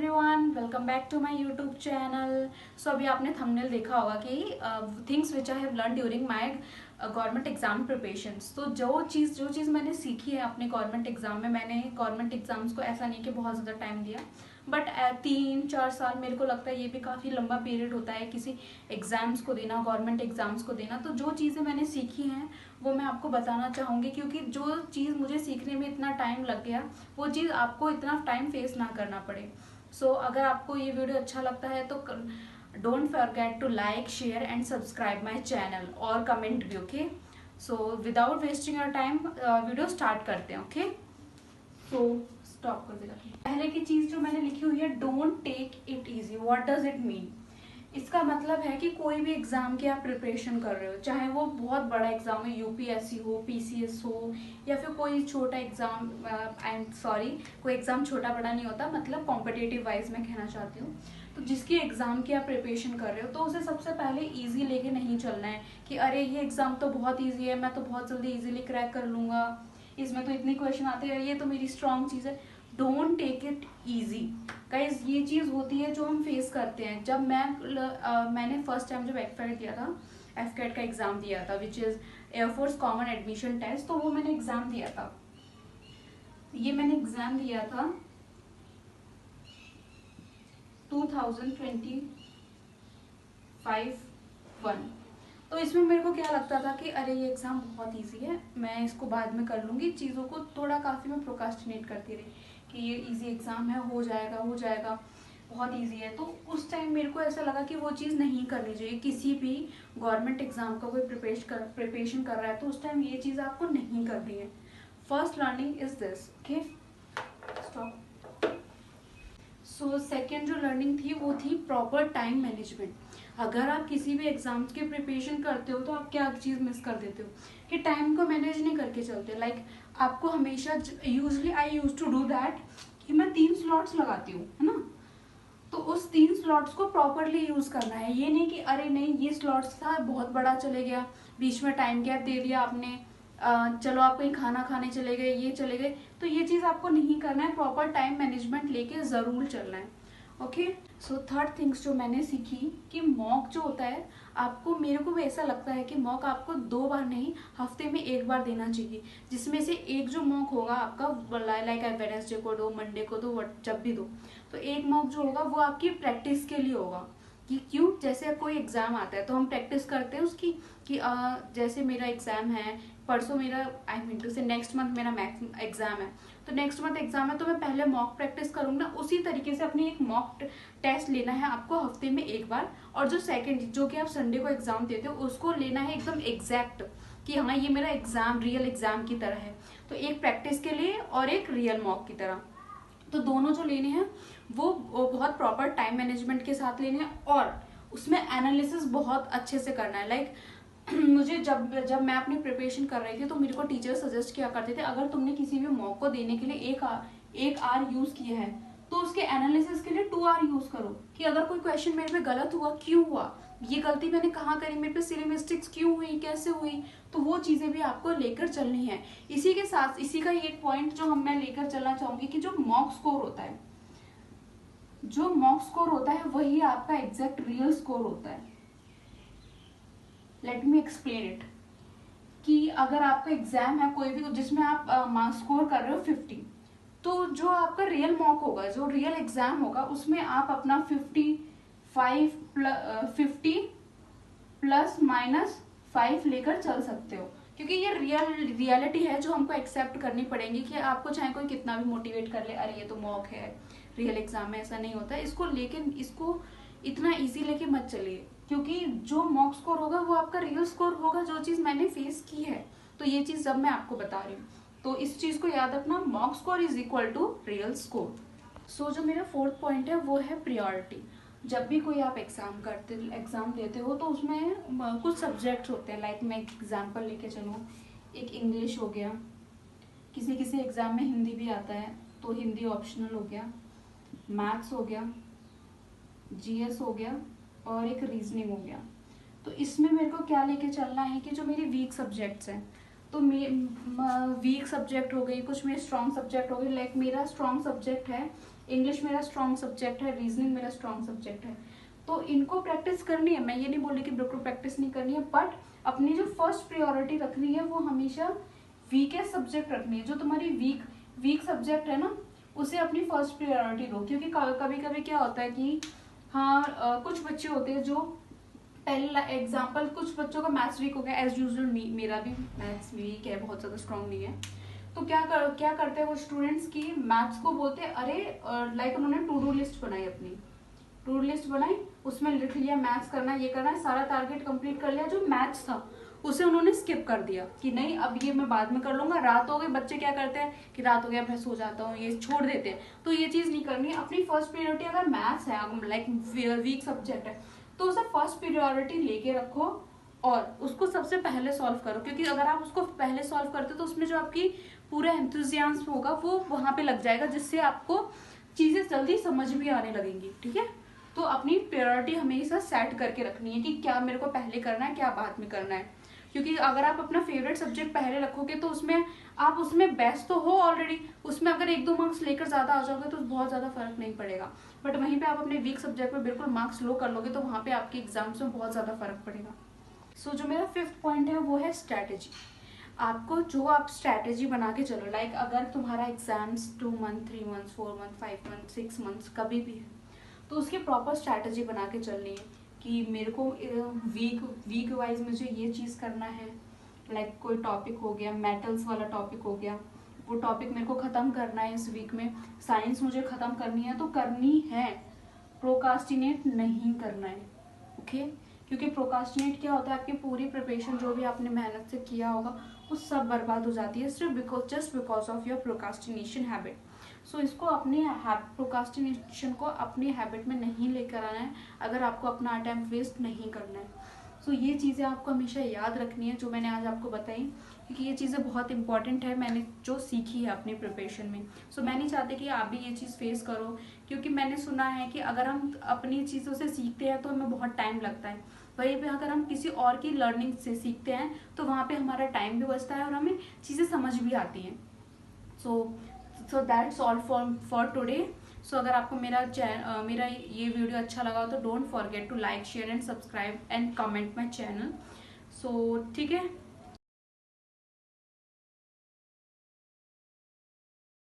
Everyone, welcome back to my YouTube channel. So अभी आपने thumbnail देखा होगा कि things which I have learn during my government exam preparations. तो जो चीज़ मैंने सीखी है अपने गवर्नमेंट एग्जाम में, मैंने गवर्नमेंट एग्जाम्स को ऐसा नहीं कि बहुत ज़्यादा टाइम दिया, बट 3-4 साल मेरे को लगता है ये भी काफ़ी लंबा पीरियड होता है किसी एग्जाम्स को देना, गवर्नमेंट एग्जाम्स को देना। तो जो चीज़ें मैंने सीखी हैं वो मैं आपको बताना चाहूँगी, क्योंकि जो चीज़ मुझे सीखने में इतना टाइम लग गया वो चीज़ आपको इतना टाइम फेस ना करना पड़े। सो अगर आपको ये वीडियो अच्छा लगता है तो don't forget to like, share and subscribe my channel और कमेंट भी। Okay, so without wasting your time video start करते हैं। ओके, सो स्टॉप कर देगा। पहले की चीज जो मैंने लिखी हुई है, don't take it easy. What does it mean? इसका मतलब है कि कोई भी एग्जाम की आप प्रिपरेशन कर रहे हो, चाहे वो बहुत बड़ा एग्जाम है, यूपीएससी हो, पीसीएस हो, या फिर कोई छोटा एग्जाम, आई एम सॉरी, कोई एग्जाम छोटा बड़ा नहीं होता, मतलब कॉम्पिटेटिव वाइज मैं कहना चाहती हूँ। तो जिसकी एग्जाम की आप प्रिपरेशन कर रहे हो तो उसे सबसे पहले इजी लेके नहीं चलना है कि अरे ये एग्जाम तो बहुत ईजी है, मैं तो बहुत जल्दी इजीली क्रैक कर लूंगा, इसमें तो इतने क्वेश्चन आते हैं, ये तो मेरी स्ट्रॉन्ग चीज़ है। Don't take it easy guys. ये चीज़ होती है जो हम फेस करते हैं। जब मैंने फर्स्ट टाइम जब एफकेट दिया था, एफकेट का एग्ज़ाम दिया था, which is air force common admission test, तो वो मैंने एग्ज़ाम दिया था। ये मैंने एग्ज़ाम दिया था 2025-1। तो इसमें मेरे को क्या लगता था कि अरे ये एग्ज़ाम बहुत इजी है, मैं इसको बाद में कर लूँगी। चीज़ों को थोड़ा काफ़ी मैं प्रोकास्टिनेट करती रही कि ये इजी एग्ज़ाम है, हो जाएगा, बहुत इजी है। तो उस टाइम मेरे को ऐसा लगा कि वो चीज़ नहीं करनी चाहिए। किसी भी गवर्नमेंट एग्ज़ाम का कोई प्रिपरेशन कर रहा है तो उस टाइम ये चीज़ आपको नहीं करनी है। First learning is this. Okay, stop. So second जो लर्निंग थी वो थी प्रॉपर टाइम मैनेजमेंट। अगर आप किसी भी एग्जाम्स की प्रिपरेशन करते हो तो आप क्या चीज़ मिस कर देते हो कि टाइम को मैनेज नहीं करके चलते। लाइक आपको हमेशा, usually I use to do that कि मैं 3 स्लॉट्स लगाती हूँ, है ना। तो उस 3 स्लॉट्स को प्रॉपरली यूज करना है। ये नहीं कि अरे नहीं ये स्लॉट्स था, बहुत बड़ा चले गया, बीच में टाइम गैप दे दिया आपने, चलो आप कहीं खाना खाने चले गए, ये चले गए, तो ये चीज़ आपको नहीं करना है। प्रॉपर टाइम मैनेजमेंट लेके ज़रूर चलना है। ओके, सो थर्ड थिंग्स जो मैंने सीखी कि मॉक जो होता है, आपको, मेरे को भी ऐसा लगता है कि मॉक आपको 2 बार नहीं, हफ्ते में 1 बार देना चाहिए। जिसमें से एक जो मॉक होगा आपका, लाइक वेडनेसडे को दो, मंडे को दो, जब भी दो, तो एक मॉक जो होगा वो आपकी प्रैक्टिस के लिए होगा। कि क्यों, जैसे कोई एग्जाम आता है तो हम प्रैक्टिस करते हैं उसकी कि जैसे मेरा एग्जाम है परसों, मेरा आई मीन टू से नेक्स्ट मंथ मेरा एग्जाम है, तो नेक्स्ट मंथ एग्जाम है तो मैं पहले मॉक प्रैक्टिस करूंगा। उसी तरीके से अपनी एक मॉक टेस्ट लेना है आपको हफ्ते में 1 बार। और जो सेकंड, जो कि आप संडे को एग्जाम देते हो, उसको लेना है एकदम एग्जैक्ट कि हाँ ये मेरा एग्जाम रियल एग्जाम की तरह है। तो एक प्रैक्टिस के लिए और एक रियल मॉक की तरह, तो दोनों जो लेने हैं वो बहुत प्रॉपर टाइम मैनेजमेंट के साथ लेने हैं और उसमें एनालिसिस बहुत अच्छे से करना है। लाइक मुझे जब मैं अपनी प्रिपरेशन कर रही थी तो मेरे को टीचर सजेस्ट किया करते थे, अगर तुमने किसी भी मॉक को देने के लिए 1 आवर यूज किया है तो उसके एनालिसिस के लिए 2 आवर यूज करो कि अगर कोई क्वेश्चन मेरे पे गलत हुआ, क्यों हुआ, ये गलती मैंने कहाँ करी, मेरे पे सिली मिस्टेक्स क्यों हुई, कैसे हुई, तो वो चीजें भी आपको लेकर चलनी है। इसी के साथ इसी का एक पॉइंट जो मैं लेकर चलना चाहूंगी कि जो मॉक स्कोर होता है, जो मॉक स्कोर होता है वही आपका एग्जैक्ट रियल स्कोर होता है। Let me explain it. कि अगर आपका एग्जाम है कोई भी जिसमें आप मार्क्स स्कोर कर रहे हो 50, तो जो आपका रियल मॉक होगा, जो रियल एग्जाम होगा, उसमें आप अपना 50 प्लस माइनस 5 लेकर चल सकते हो, क्योंकि ये रियलिटी है जो हमको एक्सेप्ट करनी पड़ेगी। कि आपको चाहे कोई कितना भी मोटिवेट कर ले, अरे ये तो मॉक है, रियल एग्जाम में ऐसा नहीं होता है, इसको इतना इजी लेके मत चलिए, क्योंकि जो मॉक स्कोर होगा वो आपका रियल स्कोर होगा, जो चीज मैंने फेस की है। तो ये चीज जब मैं आपको बता रही हूँ तो इस चीज को याद रखना, mock score is equal to real score. So जो मेरा 4th पॉइंट है वो है प्रायोरिटी। जब भी कोई आप एग्जाम देते हो तो उसमें कुछ सब्जेक्ट्स होते हैं। लाइक मैं एग्जाम्पल लेके चलूँ, एक इंग्लिश हो गया, किसी एग्जाम में हिंदी भी आता है तो हिंदी ऑप्शनल हो गया, मैथ्स हो गया, जीएस हो गया और एक रीजनिंग हो गया। तो इसमें मेरे को क्या लेके चलना है कि जो मेरी वीक सब्जेक्ट्स हैं, तो वीक सब्जेक्ट हो गई, कुछ मेरे स्ट्रॉन्ग सब्जेक्ट हो गए। लाइक मेरा स्ट्रॉन्ग सब्जेक्ट है इंग्लिश मेरा स्ट्रॉन्ग सब्जेक्ट है, रीजनिंग मेरा स्ट्रॉन्ग सब्जेक्ट है। तो इनको प्रैक्टिस करनी है, मैं ये नहीं बोल रही कि बिल्कुल प्रैक्टिस नहीं करनी है, बट अपनी जो फर्स्ट प्रायोरिटी रखनी है वो हमेशा वीकेस्ट सब्जेक्ट रखनी है। जो तुम्हारी वीक सब्जेक्ट है ना, उसे अपनी फर्स्ट प्रायोरिटी दो। क्योंकि कभी कभी क्या होता है कि हाँ कुछ बच्चे होते हैं जो पहले एग्जाम्पल, कुछ बच्चों का मैथ्स वीक हो गया, एज यूजुअल मेरा भी मैथ्स वीक है, बहुत ज़्यादा स्ट्रॉन्ग नहीं है। तो क्या करते हैं वो स्टूडेंट्स की मैथ्स को बोलते हैं अरे लाइक उन्होंने टू डू लिस्ट बनाई, अपनी टू डू लिस्ट बनाई, उसमें लिख लिया मैथ्स करना, ये करना है, सारा टारगेट कंप्लीट कर लिया। जो मैथ्स था उसे उन्होंने स्किप कर दिया कि नहीं अब ये मैं बाद में कर लूंगा। रात हो गई, बच्चे क्या करते हैं कि रात हो गया मैं सो जाता हूँ, ये छोड़ देते हैं। तो ये चीज़ नहीं करनी है। अपनी फर्स्ट प्रायोरिटी अगर मैथ्स है, लाइक वीक सब्जेक्ट है, तो उसे फर्स्ट प्रायोरिटी लेके रखो और उसको सबसे पहले सॉल्व करो। क्योंकि अगर आप उसको पहले सॉल्व करते हो तो उसमें जो आपकी पूरा एंथुजियाज्म होगा वो वहाँ पे लग जाएगा, जिससे आपको चीज़ें जल्दी समझ भी आने लगेंगी। ठीक है, तो अपनी प्रायोरिटी हमेशा सेट करके रखनी है कि क्या मेरे को पहले करना है, क्या बाद में करना है। क्योंकि अगर आप अपना फेवरेट सब्जेक्ट पहले रखोगे तो उसमें आप उसमें बेस्ट तो हो ऑलरेडी, उसमें अगर 1-2 मार्क्स लेकर ज़्यादा आ जाओगे तो बहुत ज़्यादा फर्क नहीं पड़ेगा। बट वहीं पे आप अपने वीक सब्जेक्ट में बिल्कुल मार्क्स लो कर लोगे तो वहाँ पे आपके एग्जाम्स में बहुत ज़्यादा फर्क पड़ेगा। सो जो मेरा 5th पॉइंट है वो है स्ट्रैटेजी। आपको जो आप स्ट्रैटेजी बना के चलो, लाइक अगर तुम्हारा exams 2 month, 3 month, 4 month, 5 month, 6 months कभी भी है, तो उसकी प्रॉपर स्ट्रैटेजी बना के चलनी है कि मेरे को वीक वाइज मुझे ये चीज़ करना है। लाइक कोई टॉपिक हो गया, मेटल्स वाला टॉपिक हो गया, वो टॉपिक मेरे को ख़त्म करना है इस वीक में। साइंस मुझे ख़त्म करनी है तो करनी है, प्रोकास्टिनेट नहीं करना है। ओके, क्योंकि प्रोकास्टिनेट क्या होता है, आपकी पूरी प्रिपरेशन जो भी आपने मेहनत से किया होगा वो सब बर्बाद हो जाती है सिर्फ just because of your procrastination habit. So इसको अपनी प्रोकास्टिनेशन को अपनी हैबिट में नहीं लेकर आना है अगर आपको अपना टाइम वेस्ट नहीं करना है। सो ये चीज़ें आपको हमेशा याद रखनी है जो मैंने आज आपको बताई, क्योंकि ये चीज़ें बहुत इंपॉर्टेंट है, मैंने जो सीखी है अपनी प्रिपरेशन में। सो मैं नहीं चाहती कि आप भी ये चीज़ फेस करो, क्योंकि मैंने सुना है कि अगर हम अपनी चीज़ों से सीखते हैं तो हमें बहुत टाइम लगता है, वहीं पे अगर हम किसी और की लर्निंग से सीखते हैं तो वहाँ पे हमारा टाइम भी बचता है और हमें चीज़ें समझ भी आती हैं। So that's all for today. So अगर आपको मेरा ये वीडियो अच्छा लगा तो don't forget to like, share and subscribe and comment my channel. So ठीक है।